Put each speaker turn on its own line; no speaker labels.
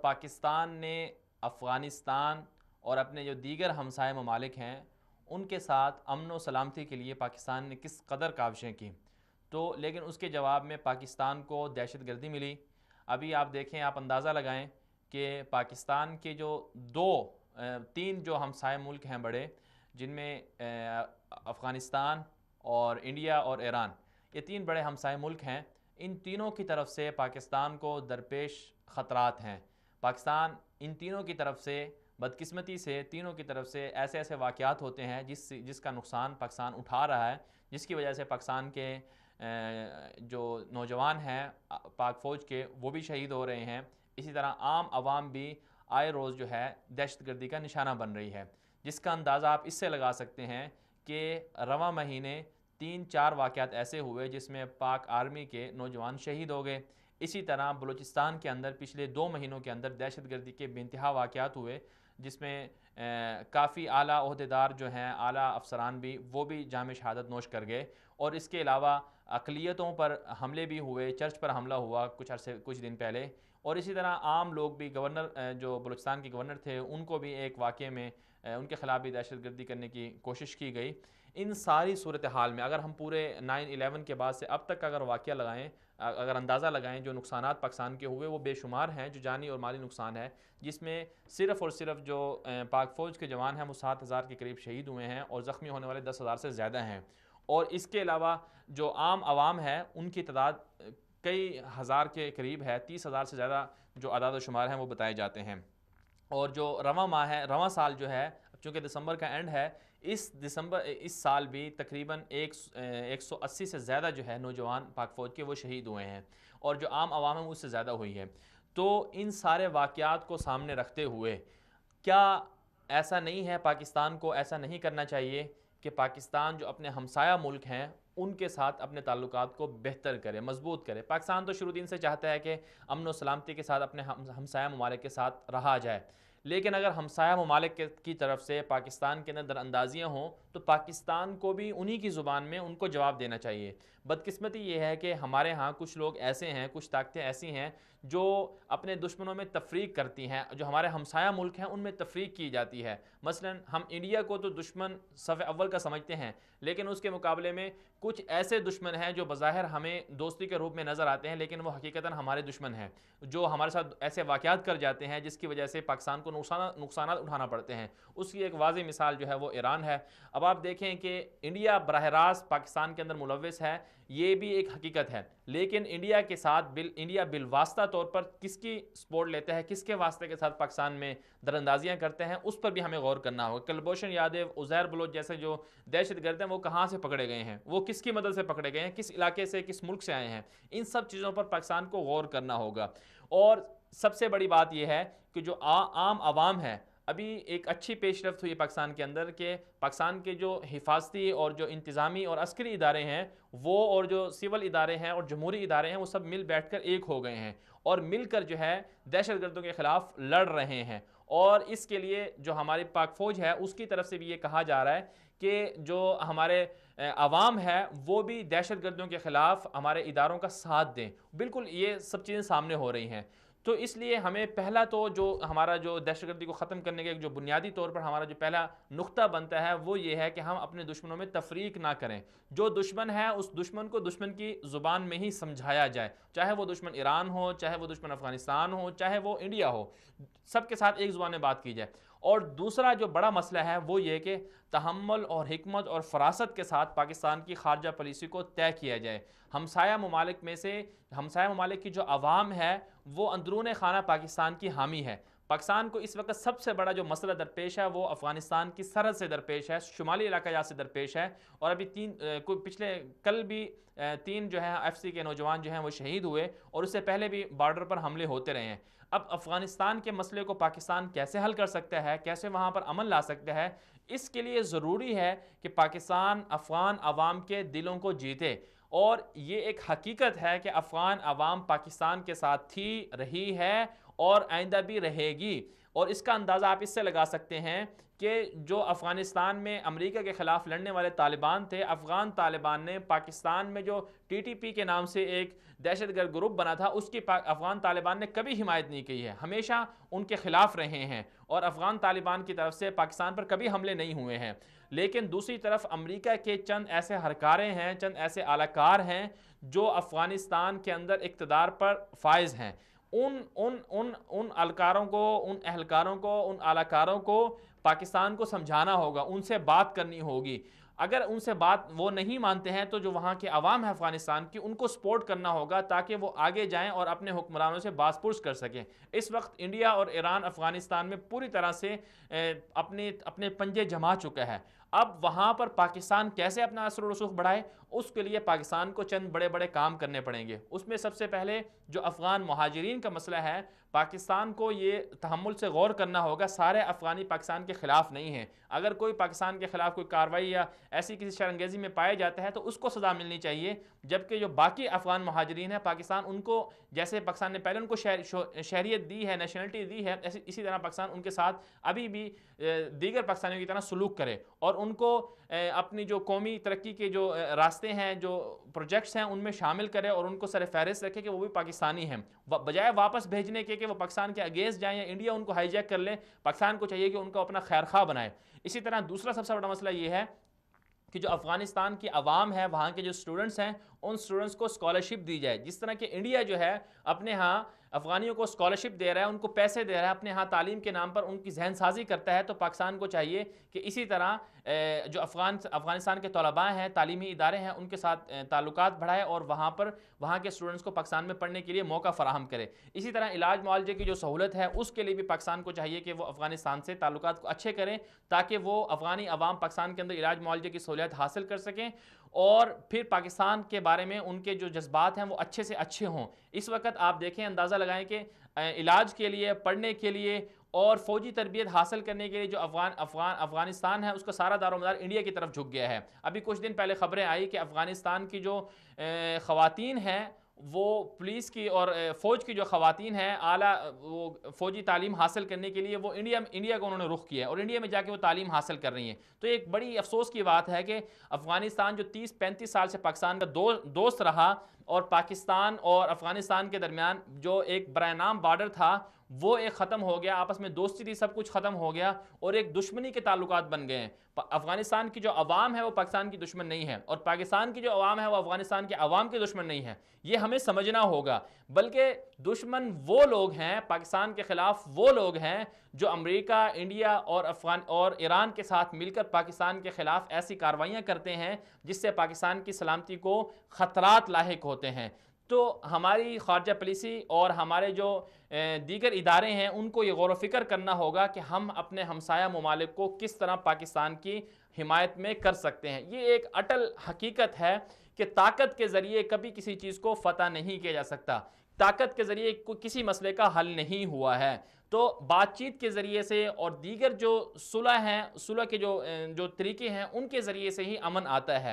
پاکستان نے افغانستان اور اپنے جو دیگر ہمسائے ممالک ہیں ان کے ساتھ امن و سلامتی کے لیے پاکستان نے کس قدر کاوشیں کی، تو لیکن اس کے جواب میں پاکستان کو دہشت گردی ملی۔ ابھی آپ دیکھیں، آپ اندازہ لگائیں کہ پاکستان کے جو تین جو ہمسائے ملک ہیں بڑے، جن میں افغانستان اور انڈیا اور ایران، یہ تین بڑے ہمسائے ملک ہیں، ان تینوں کی طرف سے پاکستان کو درپیش خطرات ہیں۔ پاکستان ان تینوں کی طرف سے بدقسمتی سے تینوں کی طرف سے ایسے ایسے واقعات ہوتے ہیں جس کا نقصان پاکستان اٹھا رہا ہے، جس کی وجہ سے پاکستان کے جو نوجوان ہیں پاک فوج کے، وہ بھی شہید ہو رہے ہیں۔ اسی طرح عام عوام بھی آئے روز جو ہے دہشت گردی کا نشانہ بن رہی ہے، جس کا اندازہ آپ اس سے لگا سکتے ہیں کہ رواں مہینے 3-4 واقعات ایسے ہوئے جس میں پاک آرمی کے نوجوان شہید ہو گئے۔ اسی طرح بلوچستان کے اندر پچھلے 2 مہینوں کے اندر دہشت گردی کے بے انتہا واقعات ہوئے، جس میں کافی اعلیٰ عہدیدار جو ہیں، اعلیٰ افسران بھی، وہ بھی جام شہادت نوش کر گئے۔ اور اس کے علاوہ اقلیتوں پر حملے بھی ہوئے، چرچ پر حملہ ہوا کچھ دن پہلے، اور اسی طرح عام لوگ بھی، گورنر جو بلوچستان کے گورنر تھے ان کو بھی ایک واقعے میں ان کے خلاف بھی دہشت گردی کرنے کی کوشش کی گئی۔ ان ساری صورتحال میں اگر ہم پورے 9/11 کے بعد سے اب تک اگر واقعہ لگائیں، اگر اندازہ لگائیں، جو نقصانات پاکستان کے ہوئے وہ بے شمار ہیں، جو جانی اور مالی نقصان ہے، جس میں صرف اور صرف جو پاک فوج کے جوان ہیں وہ 7,000 کے قریب شہید ہوئے ہیں، اور زخمی ہونے والے 10,000 سے زیادہ ہیں۔ اور اس کے علاوہ جو عام عوام ہے ان کی تعداد کئی ہزار کے قریب ہے، 30,000 سے زیادہ جو اعداد و شمار ہیں وہ بتائے جاتے ہیں۔ اور جو رواں ماہ ہے، رواں سال جو ہے، چونکہ دسمبر کا اینڈ ہے، اس سال بھی تقریباً 180 سے زیادہ جو ہے نوجوان پاک فوج کے وہ شہید ہوئے ہیں، اور جو عام عوام ہیں اس سے زیادہ ہوئی ہے۔ تو ان سارے واقعات کو سامنے رکھتے ہوئے کیا ایسا نہیں ہے، پاکستان کو ایسا نہیں کرنا چاہیے کہ پاکستان جو اپنے ہمسایہ ملک ہیں ان کے ساتھ اپنے تعلقات کو بہتر کرے، مضبوط کرے؟ پاکستان تو شروع دن سے چاہتا ہے کہ امن و سلامتی کے ساتھ اپنے ہمسایہ ممالک کے ساتھ رہا جائے، لیکن اگر ہمسایہ ممالک کی طرف سے پاکستان کے اندر در اندازیاں ہوں تو پاکستان کو بھی انہی کی زبان میں ان کو جواب دینا چاہیے۔ بدقسمتی یہ ہے کہ ہمارے ہاں کچھ لوگ ایسے ہیں، کچھ طاقتیں ایسی ہیں جو اپنے دشمنوں میں تفریق کرتی ہیں، جو ہمارے ہمسایہ ملک ہیں ان میں تفریق کی جاتی ہے۔ مثلا ہم انڈیا کو تو دشمن صف اول کا سمجھتے ہیں، لیکن اس کے مقابلے میں کچھ ایسے دشمن ہیں جو بظاہر ہمیں دوستی کے روپ میں نظر آتے ہیں، لیکن وہ حقیقتاً ہمارے دشمن ہیں، جو ہمارے ساتھ ایسے واقعات کر جاتے ہیں جس کی وجہ سے پاکستان کو نقصانات اٹھانا پڑتے ہیں۔ اس کی ایک واضح مثال جو ہے وہ ایران ہے۔ اب آپ دیکھیں کہ انڈیا براہ راست پاکستان کے اندر ملوث ہے، یہ بھی ایک حقیقت ہے، لیکن انڈیا کے ساتھ انڈیا بالواسطہ طور پر کس کی سپورٹ لیتا ہے، کس کے واسطے کے ساتھ پاکستان میں دراندازیاں کرتے ہیں، اس پر بھی ہمیں غور کرنا ہوگا۔ کلبھوشن یادو، عزیر بلوچ جیسے جو دہشت گرد ہیں وہ کہاں سے پکڑے گئے ہیں، وہ کس کی مدد سے پکڑے گئے ہیں، کس علاقے سے، کس ملک سے آئے ہیں، ان سب چیزوں پر پاکستان کو غور کرنا ہوگا۔ اور سب سے بڑی بات یہ ہے کہ جو عام عوام ہے، ابھی ایک اچھی پیش رفت ہوئی پاکستان کے اندر کہ پاکستان کے جو حفاظتی اور جو انتظامی اور عسکری ادارے ہیں وہ، اور جو سول ادارے ہیں اور جمہوری ادارے ہیں، وہ سب مل بیٹھ کر ایک ہو گئے ہیں اور مل کر جو ہے دہشت گردوں کے خلاف لڑ رہے ہیں۔ اور اس کے لیے جو ہماری پاک فوج ہے اس کی طرف سے بھی یہ کہا جا رہا ہے کہ جو ہمارے عوام ہے وہ بھی دہشت گردوں کے خلاف ہمارے اداروں کا ساتھ دیں۔ بالکل یہ سب چیزیں سامنے ہو رہی ہیں۔ تو اس لیے ہمیں پہلا تو جو ہمارا جو دہشت گردی کو ختم کرنے کا جو بنیادی طور پر ہمارا جو پہلا نقطہ بنتا ہے وہ یہ ہے کہ ہم اپنے دشمنوں میں تفریق نہ کریں۔ جو دشمن ہے اس دشمن کو دشمن کی زبان میں ہی سمجھایا جائے، چاہے وہ دشمن ایران ہو، چاہے وہ دشمن افغانستان ہو، چاہے وہ انڈیا ہو، سب کے ساتھ ایک زبان میں بات کی جائے۔ اور دوسرا جو بڑا مسئلہ ہے وہ یہ کہ تحمل اور حکمت اور فراست کے ساتھ پاکستان کی خارجہ پالیسی کو طے کیا جائے۔ ہمسایہ ممالک میں سے ہمسایہ ممالک کی جو عوام ہے وہ اندرون خانہ پاکستان کی حامی ہے۔ پاکستان کو اس وقت سب سے بڑا جو مسئلہ درپیش ہے وہ افغانستان کی سرحد سے درپیش ہے، شمالی علاقہ جات سے درپیش ہے، اور ابھی پچھلے کل بھی 3 جو ہیں ایف سی کے نوجوان جو ہیں وہ شہید ہوئے، اور اس سے پہلے بھی بارڈر پر حملے ہوتے رہے ہیں۔ اب افغانستان کے مسئلے کو پاکستان کیسے حل کر سکتا ہے، کیسے وہاں پر امن لا سکتا ہے، اس کے لیے ضروری ہے کہ پاکستان افغان عوام کے دلوں کو جیتے۔ اور یہ ایک حقیقت ہے کہ افغان عوام پاکستان کے ساتھ تھی، رہی ہے اور آئندہ بھی رہے گی۔ اور اس کا اندازہ آپ اس سے لگا سکتے ہیں کہ جو افغانستان میں امریکہ کے خلاف لڑنے والے طالبان تھے، افغان طالبان نے پاکستان میں جو ٹی ٹی پی کے نام سے ایک دہشت گرد گروپ بنا تھا، اس کی افغان طالبان نے کبھی حمایت نہیں کی ہے، ہمیشہ ان کے خلاف رہے ہیں، اور افغان طالبان کی طرف سے پاکستان پر کبھی حملے نہیں ہوئے ہیں۔ لیکن دوسری طرف امریکہ کے چند ایسے ہرکارے ہیں، چند ایسے اعلی کار ہیں جو افغانستان کے اندر اقتدار پر فائز ہیں۔ ان اہلکاروں کو، ان اہلکاروں کو، ان اعلی کاروں کو پاکستان کو سمجھانا ہوگا، ان سے بات کرنی ہوگی۔ اگر ان سے بات وہ نہیں مانتے ہیں تو جو وہاں کے عوام ہے افغانستان کی، ان کو سپورٹ کرنا ہوگا تاکہ وہ آگے جائیں اور اپنے حکمرانوں سے باز پرس کر سکیں۔ اس وقت انڈیا اور ایران افغانستان میں پوری طرح سے اپنے پنجے جما چکا ہے۔ اب وہاں پر پاکستان کیسے اپنا اثر و رسوخ بڑھائے، اس کے لیے پاکستان کو چند بڑے بڑے کام کرنے پڑیں گے۔ اس میں سب سے پہلے جو افغان مہاجرین کا مسئلہ ہے، پاکستان کو یہ تحمل سے غور کرنا ہوگا، سارے افغانی پاکستان کے خلاف نہیں ہیں۔ اگر کوئی پاکستان کے خلاف کوئی کارروائی یا ایسی کسی شرانگیزی میں پایا جاتا ہے تو اس کو سزا ملنی چاہیے، جبکہ جو باقی افغان مہاجرین ہیں پاکستان ان کو، جیسے پاکستان نے پہلے ان کو شہریت دی ہے، نیشنلٹی دی ہے، اسی طرح پاکستان ان کے ساتھ ابھی بھی دیگر پاکستانیوں کی طرح سلوک کرے، اور ان کو اپنی جو قومی ترقی کے جو راستے ہیں، جو پروجیکٹس ہیں، ان میں شامل کرے اور ان کو سر فہرست رکھے کہ وہ بھی پاکستانی ہیں، بجائے واپس بھیجنے کے کہ وہ پاکستان کے اگینسٹ جائیں یا انڈیا ان کو ہائی جیک کر لے۔ پاکستان کو چاہیے کہ ان کو اپنا خیر خواہ بنائے۔ اسی طرح دوسرا سب سے بڑا مسئلہ یہ ہے کہ جو افغانستان کی عوام ہے، وہاں کے جو سٹوڈنٹس ہیں، ان سٹوڈنٹس کو اسکالرشپ دی جائے، جس طرح کہ انڈیا جو ہے اپنے ہاں افغانیوں کو اسکالرشپ دے رہا ہے، ان کو پیسے دے رہا ہے، اپنے ہاں تعلیم کے نام پر ان کی ذہن سازی کرتا ہے، تو پاکستان کو چاہیے کہ اسی طرح جو افغانستان کے طلباء ہیں، تعلیمی ادارے ہیں، ان کے ساتھ تعلقات بڑھائے اور وہاں کے اسٹوڈنٹس کو پاکستان میں پڑھنے کے لیے موقع فراہم کرے۔ اسی طرح علاج معالجے کی جو سہولت ہے، اس کے لیے بھی پاکستان کو چاہیے کہ وہ افغانستان سے تعلقات کو اچھے کریں تاکہ وہ افغانی عوام پاکستان کے اندر علاج معالجے کی سہولت حاصل کر سکیں، اور پھر پاکستان کے بارے میں ان کے جو جذبات ہیں وہ اچھے سے اچھے ہوں۔ اس وقت آپ دیکھیں، اندازہ لگائیں کہ علاج کے لیے، پڑھنے کے لیے اور فوجی تربیت حاصل کرنے کے لیے جو افغانستان ہے، اس کا سارا دار و مدار انڈیا کی طرف جھک گیا ہے۔ ابھی کچھ دن پہلے خبریں آئی کہ افغانستان کی جو خواتین ہیں، وہ پولیس کی اور فوج کی جو خواتین ہیں، اعلیٰ وہ فوجی تعلیم حاصل کرنے کے لیے وہ انڈیا کو انہوں نے رخ کیا ہے، اور انڈیا میں جا کے وہ تعلیم حاصل کر رہی ہیں۔ تو ایک بڑی افسوس کی بات ہے کہ افغانستان جو 30-35 سال سے پاکستان کا دوست رہا، اور پاکستان اور افغانستان کے درمیان جو ایک برائے نام بارڈر تھا، وہ ایک ختم ہو گیا، آپس میں دوستی تھی، سب کچھ ختم ہو گیا، اور ایک دشمنی کے تعلقات بن گئے ہیں۔ افغانستان کی جو عوام ہے وہ پاکستان کی دشمن نہیں ہے، اور پاکستان کی جو عوام ہے وہ افغانستان کے عوام کی دشمن نہیں ہے۔ یہ ہمیں سمجھنا ہوگا، بلکہ دشمن وہ لوگ ہیں پاکستان کے خلاف، وہ لوگ ہیں جو امریکہ، انڈیا اور ایران کے ساتھ مل کر پاکستان کے خلاف ایسی کارروائیاں کرتے ہیں جس سے پاکستان کی سلامتی کو خطرات لاحق ہوتے ہیں۔ تو ہماری خارجہ پالیسی اور ہمارے جو دیگر ادارے ہیں، ان کو یہ غور و فکر کرنا ہوگا کہ ہم اپنے ہمسایہ ممالک کو کس طرح پاکستان کی حمایت میں کر سکتے ہیں۔ یہ ایک اٹل حقیقت ہے کہ طاقت کے ذریعے کبھی کسی چیز کو فتح نہیں کیا جا سکتا، طاقت کے ذریعے کسی مسئلے کا حل نہیں ہوا ہے۔ تو بات چیت کے ذریعے سے اور دیگر جو صلح ہیں، صلح کے جو طریقے ہیں، ان کے ذریعے سے ہی امن آتا ہے۔